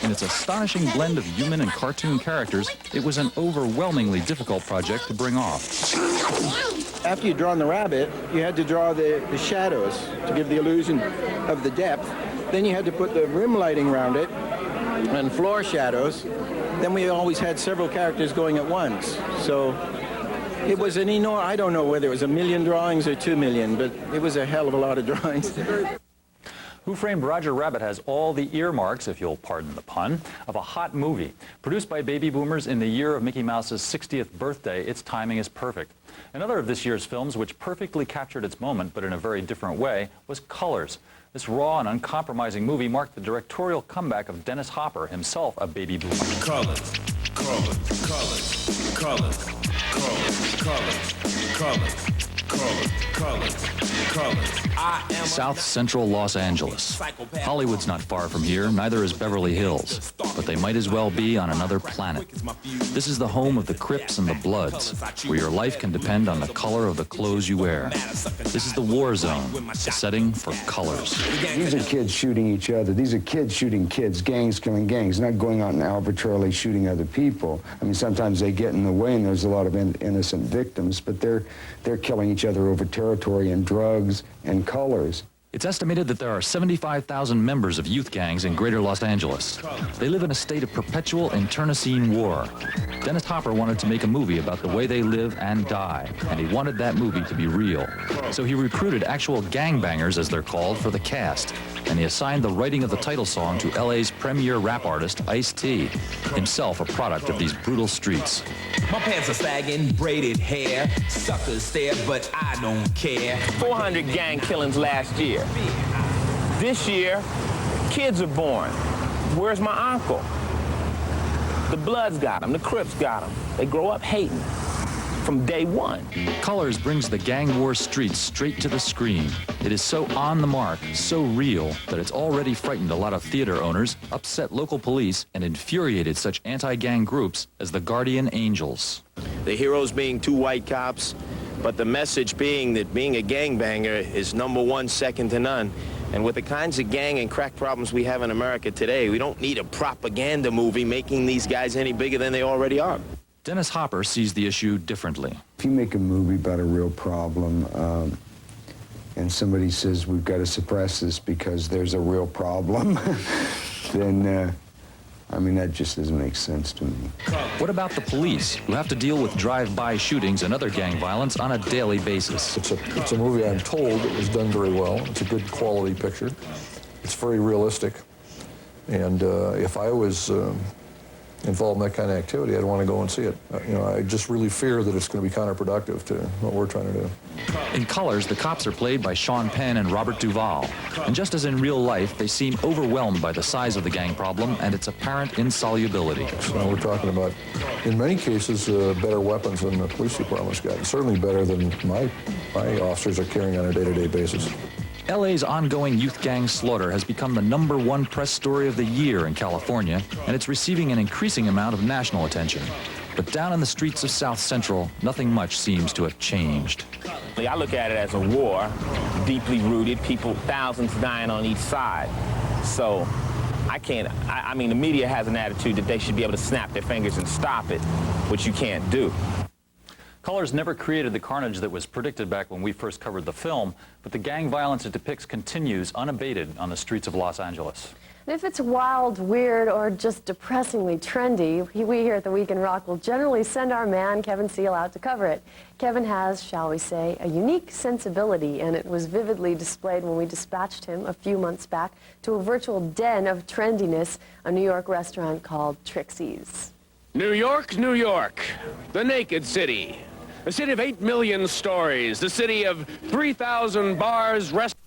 In its astonishing blend of human and cartoon characters, it was an overwhelmingly difficult project to bring off. After you'd drawn the rabbit, you had to draw the shadows to give the illusion of the depth. Then you had to put the rim lighting around it and floor shadows. Then we always had several characters going at once. So it was an enormous, I don't know whether it was 1 million drawings or 2 million, but it was a hell of a lot of drawings. Who Framed Roger Rabbit has all the earmarks, if you'll pardon the pun, of a hot movie. Produced by baby boomers in the year of Mickey Mouse's 60th birthday, its timing is perfect. Another of this year's films which perfectly captured its moment, but in a very different way, was Colors. This raw and uncompromising movie marked the directorial comeback of Dennis Hopper, himself a baby boomer. Colors, colors, colors, colors, colors, colors, colors, colors, colors, colors. South Central Los Angeles. Hollywood's not far from here, neither is Beverly Hills, but they might as well be on another planet. This is the home of the Crips and the Bloods, where your life can depend on the color of the clothes you wear. This is the war zone, the setting for Colors. These are kids shooting each other. These are kids shooting kids, gangs killing gangs, not going out and arbitrarily shooting other people. I mean, sometimes they get in the way and there's a lot of innocent victims, but they're killing each other over territory and drugs and colors. It's estimated that there are 75,000 members of youth gangs in greater Los Angeles. They live in a state of perpetual internecine war. Dennis Hopper wanted to make a movie about the way they live and die, and he wanted that movie to be real. So he recruited actual gangbangers, as they're called, for the cast, and he assigned the writing of the title song to LA's premier rap artist, Ice-T, himself a product of these brutal streets. My pants are sagging, braided hair, suckers stare, but I don't care. 400 gang killings last year. This year, kids are born. Where's my uncle? The Bloods got him, the Crips got him. They grow up hating from day one. Colors brings the gang war streets straight to the screen. It is so on the mark, so real, that it's already frightened a lot of theater owners, upset local police, and infuriated such anti-gang groups as the Guardian Angels. The heroes being two white cops, but the message being that being a gangbanger is number one, second to none. And with the kinds of gang and crack problems we have in America today, we don't need a propaganda movie making these guys any bigger than they already are. Dennis Hopper sees the issue differently. If you make a movie about a real problem and somebody says we've got to suppress this because there's a real problem, then I mean, that just doesn't make sense to me. What about the police, who have to deal with drive-by shootings and other gang violence on a daily basis? It's a movie, I'm told, it was done very well. It's a good quality picture. It's very realistic. And if I was involved in that kind of activity, I'd want to go and see it. You know, I just really fear that it's going to be counterproductive to what we're trying to do. In Colors, the cops are played by Sean Penn and Robert Duvall. And just as in real life, they seem overwhelmed by the size of the gang problem and its apparent insolubility. So we're talking about, in many cases, better weapons than the police department's got. Certainly better than my officers are carrying on a day-to-day basis. LA's ongoing youth gang slaughter has become the #1 press story of the year in California, and it's receiving an increasing amount of national attention. But down in the streets of South Central, nothing much seems to have changed. I look at it as a war, deeply rooted, people, thousands dying on each side. So I mean, the media has an attitude that they should be able to snap their fingers and stop it, which you can't do. Colors never created the carnage that was predicted back when we first covered the film, but the gang violence it depicts continues unabated on the streets of Los Angeles. And if it's wild, weird, or just depressingly trendy, we here at The Week in Rock will generally send our man, Kevin Seal, out to cover it. Kevin has, shall we say, a unique sensibility, and it was vividly displayed when we dispatched him a few months back to a virtual den of trendiness, a New York restaurant called Trixie's. New York, New York, the naked city. A city of 8 million stories, the city of 3,000 bars, restaurants.